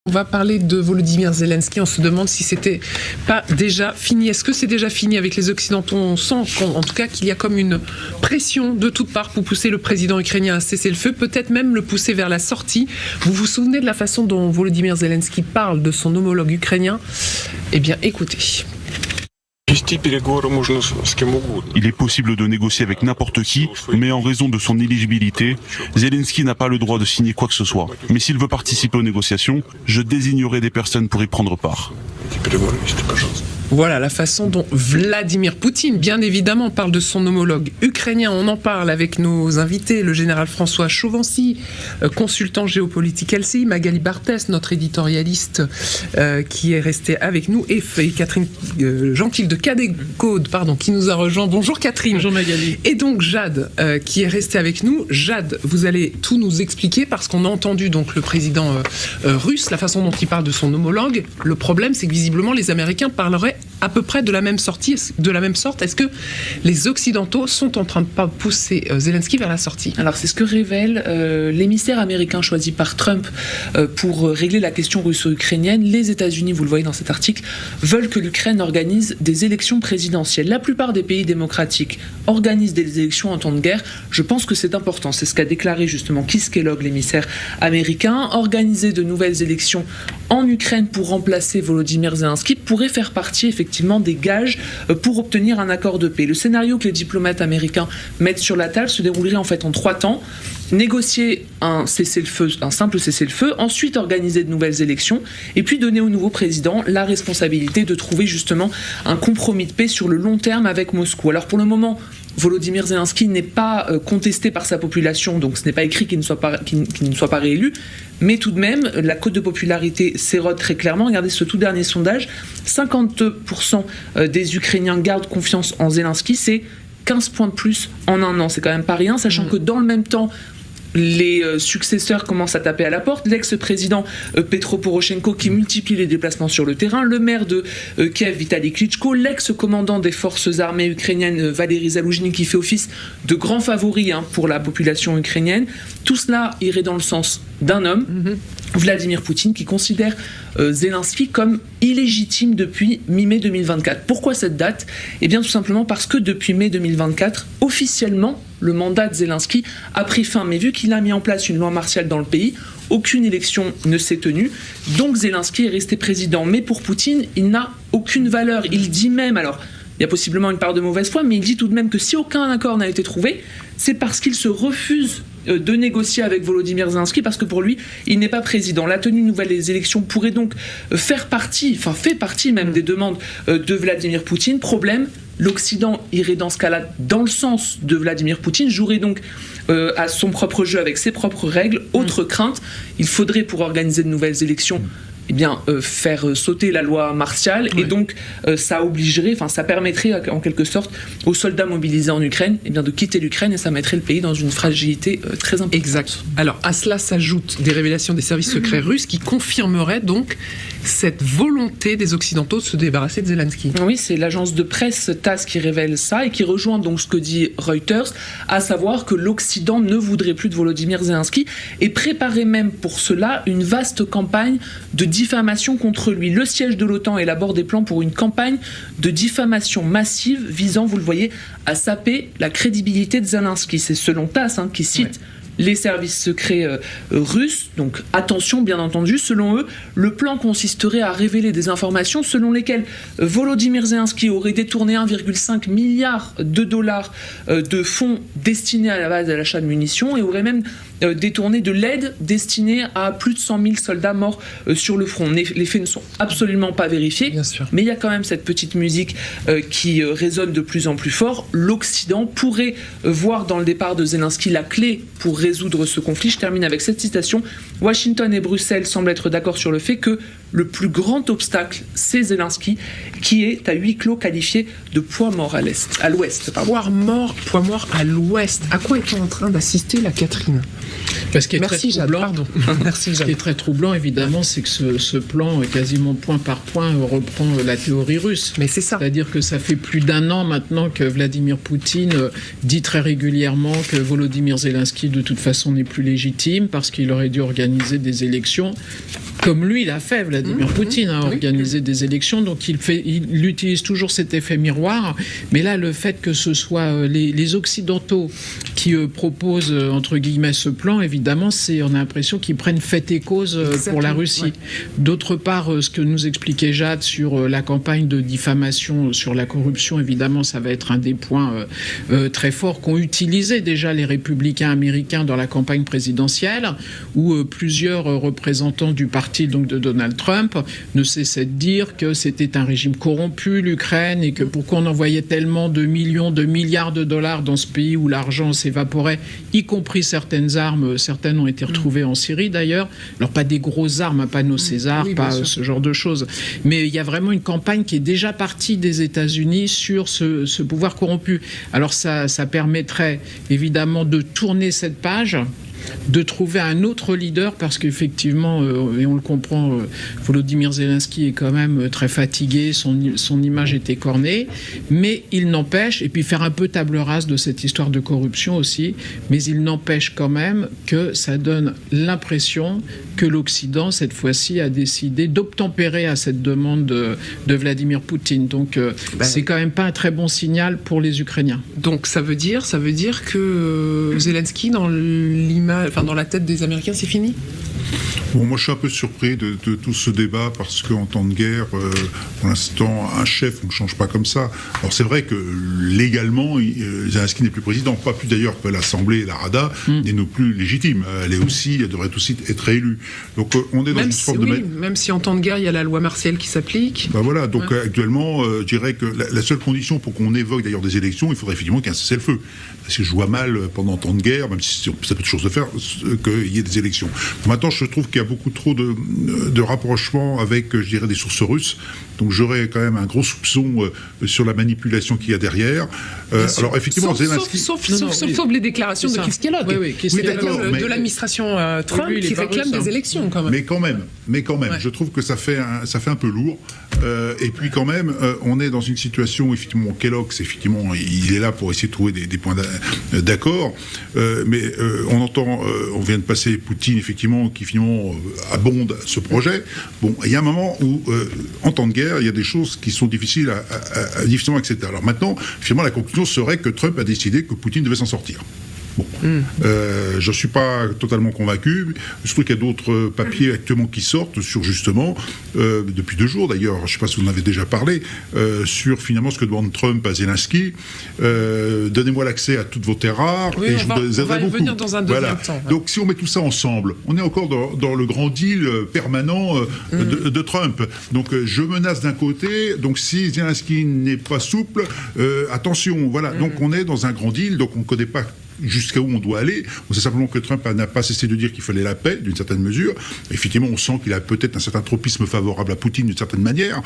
On va parler de Volodymyr Zelensky. On se demande si c'était pas déjà fini. Est-ce que c'est déjà fini avec les Occidentaux? On sent en tout cas qu'il y a comme une pression de toutes parts pour pousser le président ukrainien à cesser le feu, peut-être même le pousser vers la sortie. Vous vous souvenez de la façon dont Volodymyr Zelensky parle de son homologue ukrainien? Eh bien, écoutez. Il est possible de négocier avec n'importe qui, mais en raison de son éligibilité, Zelensky n'a pas le droit de signer quoi que ce soit. Mais s'il veut participer aux négociations, je désignerai des personnes pour y prendre part. Voilà la façon dont Vladimir Poutine, bien évidemment, parle de son homologue ukrainien. On en parle avec nos invités, le général François Chauvency, consultant géopolitique LCI, Magali Barthès, notre éditorialiste qui est restée avec nous, et Catherine Gentil de Cadécode, qui nous a rejoint. Bonjour Catherine. Bonjour Magali. Et donc Jade qui est restée avec nous. Jade, vous allez tout nous expliquer parce qu'on a entendu donc le président russe, la façon dont il parle de son homologue. Le problème, c'est que visiblement les Américains parleraient à peu près de la même sorte. Est-ce que les Occidentaux sont en train de pousser Zelensky vers la sortie? Alors c'est ce que révèle l'émissaire américain choisi par Trump pour régler la question russo-ukrainienne. Les États-Unis, vous le voyez dans cet article, veulent que l'Ukraine organise des élections présidentielles. La plupart des pays démocratiques organisent des élections en temps de guerre. Je pense que c'est important. C'est ce qu'a déclaré justement Keith Kellogg, l'émissaire américain. Organiser de nouvelles élections en Ukraine pour remplacer Volodymyr Zelensky pourrait faire partie effectivement des gages pour obtenir un accord de paix. Le scénario que les diplomates américains mettent sur la table se déroulerait en fait en 3 temps. Négocier un simple cessez-le-feu, ensuite organiser de nouvelles élections, et puis donner au nouveau président la responsabilité de trouver justement un compromis de paix sur le long terme avec Moscou. Alors pour le moment, Volodymyr Zelensky n'est pas contesté par sa population, donc ce n'est pas écrit qu'il ne soit pas réélu, mais tout de même, la cote de popularité s'érode très clairement. Regardez ce tout dernier sondage, 52% des Ukrainiens gardent confiance en Zelensky, c'est 15 points de plus en un an, c'est quand même pas rien, sachant que dans le même temps, les successeurs commencent à taper à la porte. L'ex-président Petro Poroshenko qui multiplie les déplacements sur le terrain, le maire de Kiev Vitali Klitschko, l'ex-commandant des forces armées ukrainiennes Valery Zaloujny qui fait office de grand favori pour la population ukrainienne. Tout cela irait dans le sens d'un homme, Vladimir Poutine, qui considère Zelensky comme illégitime depuis mi-mai 2024. Pourquoi cette date? Eh bien tout simplement parce que depuis mai 2024, officiellement, le mandat de Zelensky a pris fin. Mais vu qu'il a mis en place une loi martiale dans le pays, aucune élection ne s'est tenue. Donc Zelensky est resté président. Mais pour Poutine, il n'a aucune valeur. Il dit même, alors il y a possiblement une part de mauvaise foi, mais il dit tout de même que si aucun accord n'a été trouvé, c'est parce qu'il se refuse de négocier avec Volodymyr Zelensky, parce que pour lui, il n'est pas président. La tenue de nouvelles élections pourrait donc fait partie même des demandes de Vladimir Poutine. Problème, l'Occident irait dans ce cas-là dans le sens de Vladimir Poutine, jouerait donc à son propre jeu avec ses propres règles. Autre crainte, il faudrait pour organiser de nouvelles élections faire sauter la loi martiale, et donc ça permettrait en quelque sorte aux soldats mobilisés en Ukraine de quitter l'Ukraine, et ça mettrait le pays dans une fragilité très importante. Exact. Alors à cela s'ajoutent des révélations des services secrets russes qui confirmeraient donc cette volonté des Occidentaux de se débarrasser de Zelensky. Oui, c'est l'agence de presse TASS qui révèle ça et qui rejoint donc ce que dit Reuters, à savoir que l'Occident ne voudrait plus de Volodymyr Zelensky et préparait même pour cela une vaste campagne de diffamation contre lui. Le siège de l'OTAN élabore des plans pour une campagne de diffamation massive visant, vous le voyez, à saper la crédibilité de Zelensky. C'est selon TASS qui cite les services secrets russes. Donc attention, bien entendu, selon eux, le plan consisterait à révéler des informations selon lesquelles Volodymyr Zelensky aurait détourné 1,5 milliard de dollars de fonds destinés à la base à l'achat de munitions, et aurait même détourné de l'aide destinée à plus de 100 000 soldats morts sur le front. Les faits ne sont absolument pas vérifiés, bien sûr, mais il y a quand même cette petite musique qui résonne de plus en plus fort. L'Occident pourrait voir dans le départ de Zelensky la clé pour résoudre ce conflit. Je termine avec cette citation. Washington et Bruxelles semblent être d'accord sur le fait que le plus grand obstacle, c'est Zelensky, qui est à huis clos qualifié de poids mort à l'ouest. Poids mort à l'ouest. À quoi est-on en train d'assister, la Catherine? Ce qui est très troublant, Merci, ce qui est très troublant, évidemment, c'est que ce plan, quasiment point par point, reprend la théorie russe. Mais c'est ça. C'est-à-dire que ça fait plus d'1 an maintenant que Vladimir Poutine dit très régulièrement que Volodymyr Zelensky, de toute façon, n'est plus légitime parce qu'il aurait dû organiser des élections. comme lui l'a fait, Vladimir Poutine a organisé des élections, donc il utilise toujours cet effet miroir. Mais là, le fait que ce soit les Occidentaux qui proposent, entre guillemets, ce plan, évidemment, on a l'impression qu'ils prennent fait et cause pour la Russie. Ouais. D'autre part, ce que nous expliquait Jade sur la campagne de diffamation sur la corruption, évidemment, ça va être un des points très forts qu'ont utilisé déjà les républicains américains dans la campagne présidentielle, où plusieurs représentants du parti donc de Donald Trump ne cessaient de dire que c'était un régime corrompu, l'Ukraine, et que pourquoi on envoyait tellement de millions, de milliards de dollars dans ce pays où l'argent s'évaporait, y compris certaines armes. Certaines ont été retrouvées en Syrie d'ailleurs. Alors pas des grosses armes, pas nos Césars, pas ce genre de choses. Mais il y a vraiment une campagne qui est déjà partie des États-Unis sur ce pouvoir corrompu. Alors ça permettrait évidemment de tourner cette page, de trouver un autre leader, parce qu'effectivement, et on le comprend, Volodymyr Zelensky est quand même très fatigué, son image est écornée, mais il n'empêche, et puis faire un peu table rase de cette histoire de corruption aussi, mais il n'empêche quand même que ça donne l'impression que l'Occident, cette fois-ci, a décidé d'obtempérer à cette demande de Vladimir Poutine. Donc c'est quand même pas un très bon signal pour les Ukrainiens. Donc ça veut dire que Zelensky, dans la tête des Américains, c'est fini ? Bon, moi je suis un peu surpris de tout ce débat, parce qu'en temps de guerre, pour l'instant, un chef, on ne change pas comme ça. Alors c'est vrai que légalement, Zelensky n'est plus président, pas plus d'ailleurs que l'Assemblée, la Rada, n'est non plus légitime. Elle devrait aussi être réélue. Donc on est dans une forme de... Même si en temps de guerre, il y a la loi martiale qui s'applique. Ben voilà, donc actuellement, je dirais que la seule condition pour qu'on évoque d'ailleurs des élections, il faudrait effectivement qu'il y ait un cessez-le-feu. Parce que je vois mal, pendant temps de guerre, même si ça peut être chose de faire, qu'il y ait des élections. Maintenant, je trouve qu'il y a beaucoup trop de rapprochements avec, je dirais, des sources russes. Donc j'aurais quand même un gros soupçon sur la manipulation qu'il y a derrière. Alors effectivement, Zelensky... Sauf les déclarations de Keith Kellogg, de l'administration Trump, qui réclame des élections quand même. Mais quand même, je trouve que ça fait un peu lourd. Et puis quand même, on est dans une situation où effectivement Kellogg, il est là pour essayer de trouver des points d'accord. Mais on vient de passer Poutine, effectivement, qui finalement abonde ce projet. Bon, il y a un moment où, en temps de guerre, il y a des choses qui sont difficiles à difficilement accepter. Alors maintenant, finalement, la conclusion serait que Trump a décidé que Poutine devait s'en sortir. Bon, je ne suis pas totalement convaincu. Je trouve qu'il y a d'autres papiers actuellement qui sortent sur justement, depuis 2 jours d'ailleurs, je ne sais pas si vous en avez déjà parlé, sur finalement ce que demande Trump à Zelensky. Donnez-moi l'accès à toutes vos terres rares et je vous aiderai beaucoup. Venir dans un deuxième temps. Donc si on met tout ça ensemble, on est encore dans le grand deal permanent de Trump. Donc je menace d'un côté, donc si Zelensky n'est pas souple, attention, voilà. Donc on est dans un grand deal, donc on ne connaît pas jusqu'à où on doit aller. On sait simplement que Trump n'a pas cessé de dire qu'il fallait la paix, d'une certaine mesure. Effectivement, on sent qu'il a peut-être un certain tropisme favorable à Poutine, d'une certaine manière.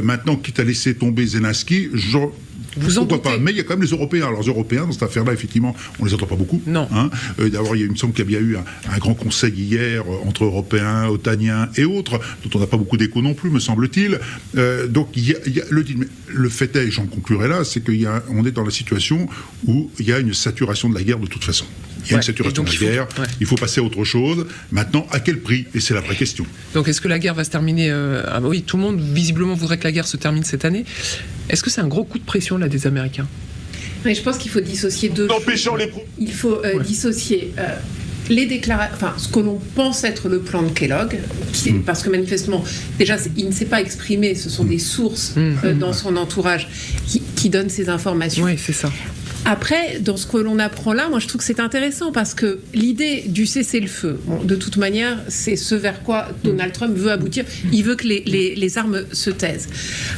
Maintenant, quitte à laisser tomber Zelensky, pourquoi pas. Mais il y a quand même les Européens. Alors, les Européens, dans cette affaire-là, effectivement, on les entend pas beaucoup. Non. D'abord, il me semble qu'il y a eu un grand conseil hier entre Européens, Otaniens et autres, dont on n'a pas beaucoup d'écho non plus, me semble-t-il. Donc, il y a le fait est, et j'en conclurai là, c'est qu'on est dans la situation où il y a une saturation de la guerre de toute façon. Il y a une saturation de la guerre, il faut passer à autre chose. Maintenant, à quel prix ? Et c'est la vraie question. Donc, est-ce que la guerre va se terminer oui, tout le monde, visiblement, voudrait que la guerre se termine cette année. Est-ce que c'est un gros coup de pression, là, des Américains ? Mais je pense qu'il faut dissocier deux choses. Il faut dissocier... les déclarations, ce que l'on pense être le plan de Kellogg, parce que manifestement, déjà, il ne s'est pas exprimé, ce sont des sources dans son entourage qui donnent ces informations. Oui, c'est ça. Après, dans ce que l'on apprend là, moi je trouve que c'est intéressant parce que l'idée du cessez-le-feu, de toute manière, c'est ce vers quoi Donald Trump veut aboutir. Il veut que les armes se taisent.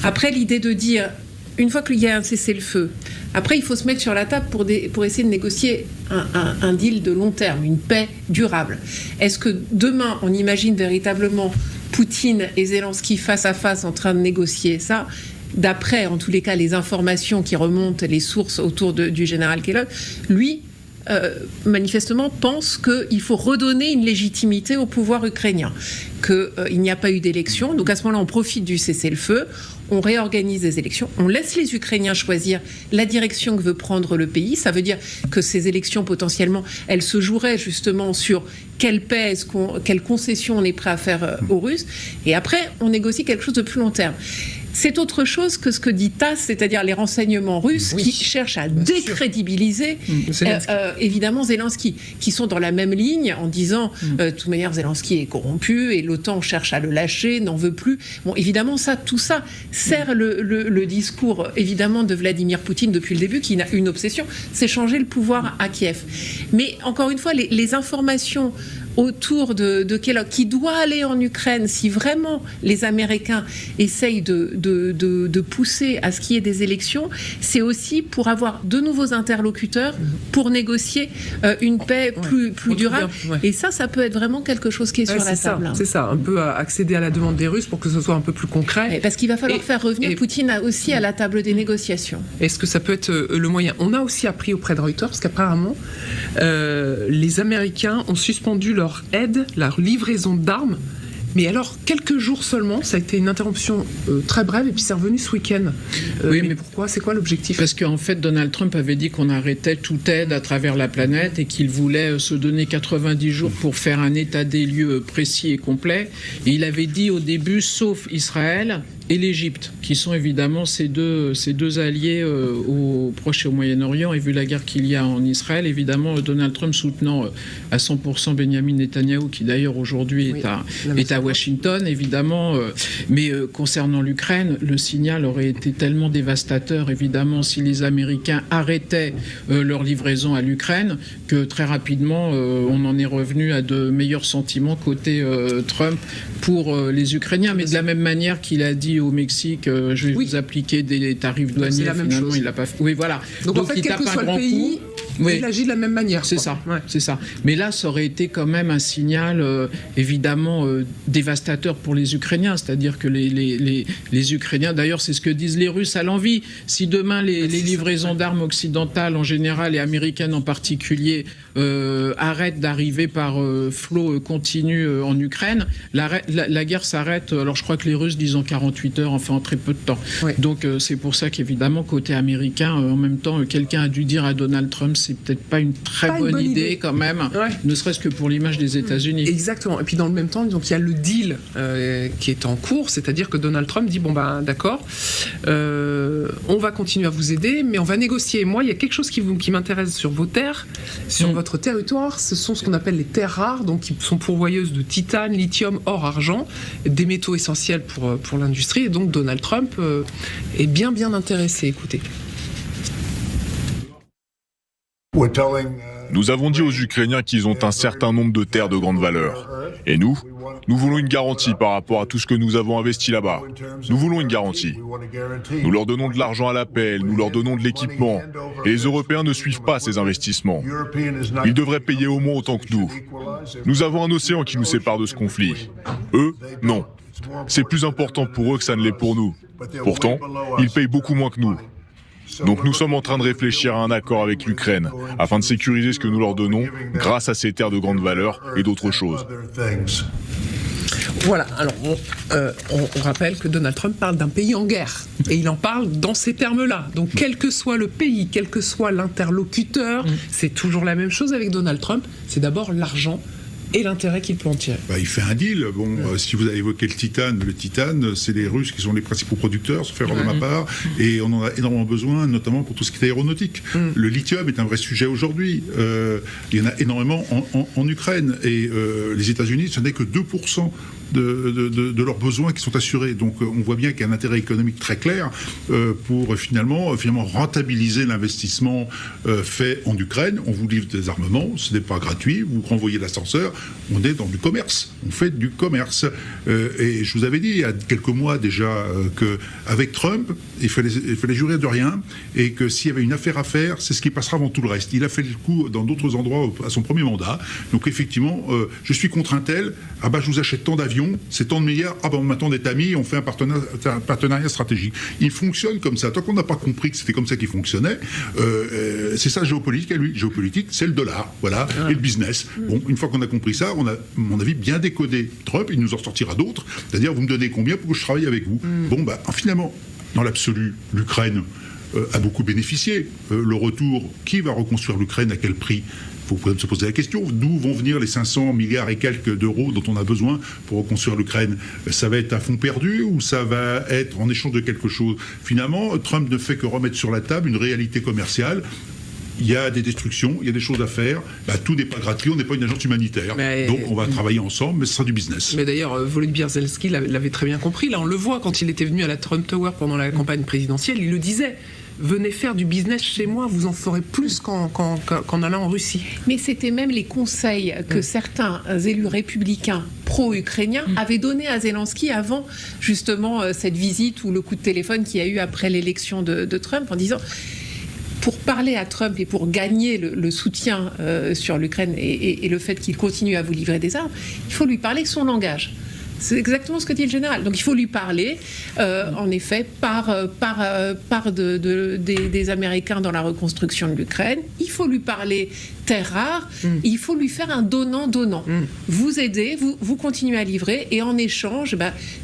Après, l'idée de dire, une fois qu'il y a un cessez-le-feu, après il faut se mettre sur la table pour essayer de négocier un deal de long terme, une paix durable. Est-ce que demain, on imagine véritablement Poutine et Zelensky face à face en train de négocier ça ? D'après, en tous les cas, les informations qui remontent, les sources autour du général Kellogg, lui manifestement pense qu'il faut redonner une légitimité au pouvoir ukrainien, qu'il n'y a pas eu d'élection. Donc à ce moment-là, on profite du cessez-le-feu, on réorganise des élections, on laisse les Ukrainiens choisir la direction que veut prendre le pays. Ça veut dire que ces élections, potentiellement, elles se joueraient justement sur quelle paix, quelle concession on est prêt à faire aux Russes. Et après, on négocie quelque chose de plus long terme. C'est autre chose que ce que dit TASS, c'est-à-dire les renseignements russes qui cherchent à décrédibiliser évidemment Zelensky, qui sont dans la même ligne en disant de toute manière Zelensky est corrompu et l'OTAN cherche à le lâcher, n'en veut plus. Bon, évidemment, tout ça sert le discours évidemment de Vladimir Poutine depuis le début, qui n'a une obsession, c'est changer le pouvoir à Kiev. Mais encore une fois, les informations autour de Kellogg, qui doit aller en Ukraine si vraiment les Américains essayent de pousser à ce qu'il y ait des élections, c'est aussi pour avoir de nouveaux interlocuteurs pour négocier une paix plus durable. Et ça peut être vraiment quelque chose qui est sur la table. C'est ça, un peu accéder à la demande des Russes pour que ce soit un peu plus concret. Parce qu'il va falloir faire revenir Poutine aussi à la table des négociations. Est-ce que ça peut être le moyen ? On a aussi appris auprès de Reuters qu'apparemment, les Américains ont suspendu leur aide, leur livraison d'armes, mais alors quelques jours seulement. Ça a été une interruption très brève et puis c'est revenu ce week-end. Mais pourquoi ? C'est quoi l'objectif ? Parce qu'en fait, Donald Trump avait dit qu'on arrêtait toute aide à travers la planète et qu'il voulait se donner 90 jours pour faire un état des lieux précis et complet. Et il avait dit au début, sauf Israël et l'Égypte, qui sont évidemment ces deux alliés au Proche et au Moyen-Orient. Et vu la guerre qu'il y a en Israël, évidemment, Donald Trump soutenant à 100% Benjamin Netanyahou, qui d'ailleurs aujourd'hui est à Washington, évidemment. Mais concernant l'Ukraine, le signal aurait été tellement dévastateur, évidemment, si les Américains arrêtaient leur livraison à l'Ukraine, que très rapidement, on en est revenu à de meilleurs sentiments côté Trump pour les Ukrainiens. Mais de la même manière qu'il a dit au Mexique, je vais vous appliquer des tarifs douaniers. C'est la même chose. Il l'a pas fait. Oui, voilà. Donc en fait, quel que soit le pays, il agit de la même manière. C'est ça. C'est ça. Mais là, ça aurait été quand même un signal évidemment dévastateur pour les Ukrainiens. C'est-à-dire que les Ukrainiens, d'ailleurs, c'est ce que disent les Russes à l'envi. Si demain les livraisons d'armes occidentales en général et américaines en particulier arrêtent d'arriver par flot continu en Ukraine, la guerre s'arrête. Alors je crois que les Russes disent en 48 heures, enfin en très peu de temps. Donc c'est pour ça qu'évidemment côté américain, en même temps, quelqu'un a dû dire à Donald Trump, c'est peut-être pas une très bonne idée quand même, ne serait-ce que pour l'image des États-Unis. Exactement. Et puis dans le même temps, donc il y a le deal qui est en cours, c'est-à-dire que Donald Trump dit d'accord, on va continuer à vous aider, mais on va négocier. Moi, il y a quelque chose qui m'intéresse sur vos terres, sur votre territoire. Ce sont ce qu'on appelle les terres rares, donc qui sont pourvoyeuses de titane, lithium, or, argent, des métaux essentiels pour l'industrie. Et donc Donald Trump est bien intéressé. Écoutez. Nous avons dit aux Ukrainiens qu'ils ont un certain nombre de terres de grande valeur. Et nous voulons une garantie par rapport à tout ce que nous avons investi là-bas. Nous voulons une garantie. Nous leur donnons de l'argent à l'appel, nous leur donnons de l'équipement. Et les Européens ne suivent pas ces investissements. Ils devraient payer au moins autant que nous. Nous avons un océan qui nous sépare de ce conflit. Eux, non. C'est plus important pour eux que ça ne l'est pour nous. Pourtant, ils payent beaucoup moins que nous. Donc nous sommes en train de réfléchir à un accord avec l'Ukraine afin de sécuriser ce que nous leur donnons grâce à ces terres de grande valeur et d'autres choses. Voilà, alors on rappelle que Donald Trump parle d'un pays en guerre, et il en parle dans ces termes-là. Donc quel que soit le pays, quel que soit l'interlocuteur, c'est toujours la même chose avec Donald Trump, c'est d'abord l'argent et l'intérêt qu'il peut en tirer. Il fait un deal. Si vous avez évoqué le titane, c'est les Russes qui sont les principaux producteurs, sauf erreur de ma part, et on en a énormément besoin, notamment pour tout ce qui est aéronautique. Le lithium est un vrai sujet aujourd'hui. Il y en a énormément en Ukraine, et les États-Unis, ce n'est que 2% de leurs besoins qui sont assurés. Donc on voit bien qu'il y a un intérêt économique très clair pour finalement rentabiliser l'investissement fait en Ukraine. On vous livre des armements, ce n'est pas gratuit, vous renvoyez l'ascenseur, on est dans du commerce, on fait du commerce. Et je vous avais dit il y a quelques mois déjà qu'avec Trump, il fallait jurer de rien, et que s'il y avait une affaire à faire, c'est ce qui passera avant tout le reste. Il a fait le coup dans d'autres endroits à son premier mandat. Donc effectivement, je suis contre un tel, ah bah je vous achète tant d'avions, c'est tant de milliards, ah bah maintenant on est amis, on fait un partenariat stratégique. Il fonctionne comme ça. Tant qu'on n'a pas compris que c'était comme ça qu'il fonctionnait, c'est ça géopolitique à lui. Géopolitique, c'est le dollar, voilà, et le business. Bon, une fois qu'on a compris ça, on a, à mon avis, bien décodé Trump, il nous en sortira d'autres, c'est-à-dire vous me donnez combien pour que je travaille avec vous. Bon, bah finalement, dans l'absolu, l'Ukraine a beaucoup bénéficié. Le retour, qui va reconstruire l'Ukraine, à quel prix ? Il faut quand même se poser la question, d'où vont venir les 500 milliards et quelques d'euros dont on a besoin pour reconstruire l'Ukraine ? Ça va être à fond perdu ou ça va être en échange de quelque chose ? Finalement, Trump ne fait que remettre sur la table une réalité commerciale. Il y a des destructions, il y a des choses à faire. Bah, tout n'est pas gratuit, on n'est pas une agence humanitaire. Donc on va travailler ensemble, mais ce sera du business. Mais d'ailleurs, Volodymyr Zelensky l'avait très bien compris. Là, on le voit quand il était venu à la Trump Tower pendant la campagne présidentielle, il le disait. Venez faire du business chez moi, vous en ferez plus qu'en allant en Russie. Mais c'était même les conseils que certains élus républicains pro-ukrainiens avaient donnés à Zelensky avant justement cette visite ou le coup de téléphone qu'il y a eu après l'élection de Trump en disant... Pour parler à Trump et pour gagner le soutien sur l'Ukraine et le fait qu'il continue à vous livrer des armes, il faut lui parler son langage. C'est exactement ce que dit le général. Donc il faut lui parler, en effet, des Américains dans la reconstruction de l'Ukraine. Il faut lui parler terres rares. Il faut lui faire un donnant-donnant. Vous aidez, vous continuez à livrer, et en échange,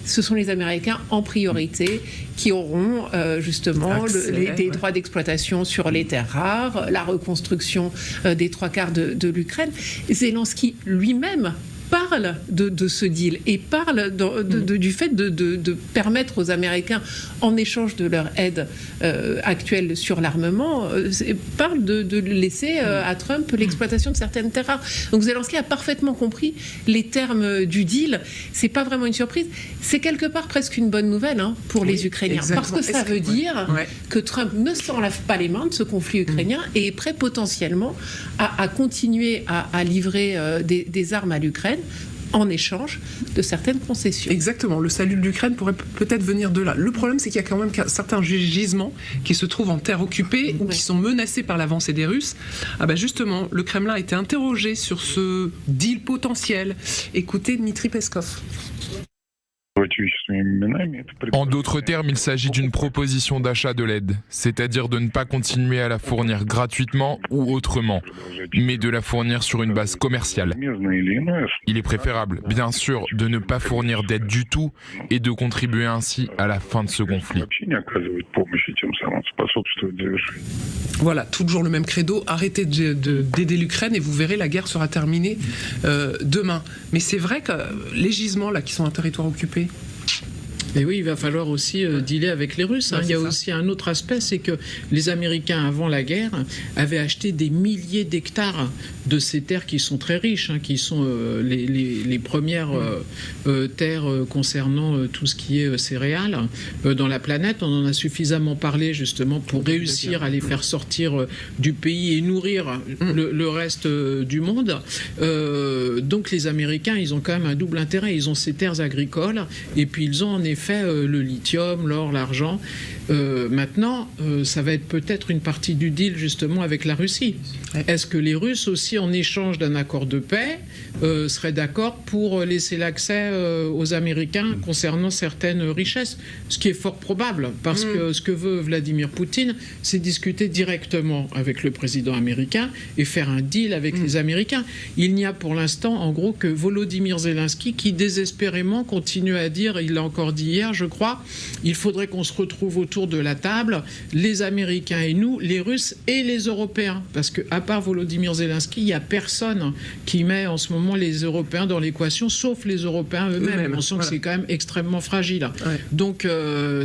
ce sont les Américains en priorité qui auront justement des droits d'exploitation sur les terres rares, la reconstruction des 3/4 de l'Ukraine. Zelensky lui-même parle de ce deal et parle du fait de permettre aux Américains, en échange de leur aide actuelle sur l'armement, parle de laisser à Trump l'exploitation de certaines terres rares. Donc Zelensky a parfaitement compris les termes du deal. C'est pas vraiment une surprise. C'est quelque part presque une bonne nouvelle pour les Ukrainiens. Exactement. Parce que ça veut dire que Trump ne s'en lave pas les mains de ce conflit ukrainien et est prêt potentiellement à continuer à livrer des armes à l'Ukraine en échange de certaines concessions. Exactement, le salut de l'Ukraine pourrait peut-être venir de là. Le problème, c'est qu'il y a quand même certains gisements qui se trouvent en terre occupée ou qui sont menacés par l'avancée des Russes. Justement, le Kremlin a été interrogé sur ce deal potentiel. Écoutez Dmitri Peskov. En d'autres termes, il s'agit d'une proposition d'achat de l'aide, c'est-à-dire de ne pas continuer à la fournir gratuitement ou autrement, mais de la fournir sur une base commerciale. Il est préférable, bien sûr, de ne pas fournir d'aide du tout et de contribuer ainsi à la fin de ce conflit. Voilà, toujours le même credo, arrêtez d'aider l'Ukraine et vous verrez, la guerre sera terminée demain. Mais c'est vrai que les gisements là qui sont en territoire occupé, Et oui, il va falloir aussi dealer avec les Russes. Il y a aussi un autre aspect, c'est que les Américains, avant la guerre, avaient acheté des milliers d'hectares de ces terres qui sont très riches, qui sont les premières terres concernant tout ce qui est céréales dans la planète. On en a suffisamment parlé justement pour réussir à les faire sortir du pays et nourrir le reste du monde. Donc les Américains, ils ont quand même un double intérêt. Ils ont ces terres agricoles et puis ils ont en effet le lithium, l'or, l'argent. Maintenant, ça va être peut-être une partie du deal justement avec la Russie. Est-ce que les Russes aussi, en échange d'un accord de paix, seraient d'accord pour laisser l'accès aux Américains concernant certaines richesses? Ce qui est fort probable, parce que ce que veut Vladimir Poutine, c'est discuter directement avec le président américain et faire un deal avec les Américains. Il n'y a pour l'instant, en gros, que Volodymyr Zelensky qui désespérément continue à dire, il l'a encore dit hier, je crois, il faudrait qu'on se retrouve autour de la table, les Américains et nous, les Russes et les Européens. Parce qu'à part Volodymyr Zelensky, il n'y a personne qui met en ce moment les Européens dans l'équation, sauf les Européens eux-mêmes. On sent que c'est quand même extrêmement fragile. Donc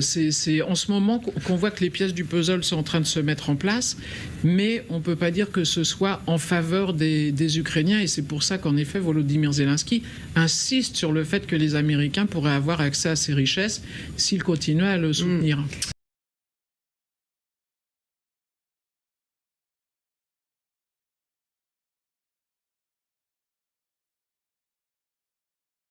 c'est en ce moment qu'on voit que les pièces du puzzle sont en train de se mettre en place, mais on ne peut pas dire que ce soit en faveur des Ukrainiens, et c'est pour ça qu'en effet Volodymyr Zelensky insiste sur le fait que les Américains pourraient avoir accès à ces richesses s'ils continuent à le soutenir.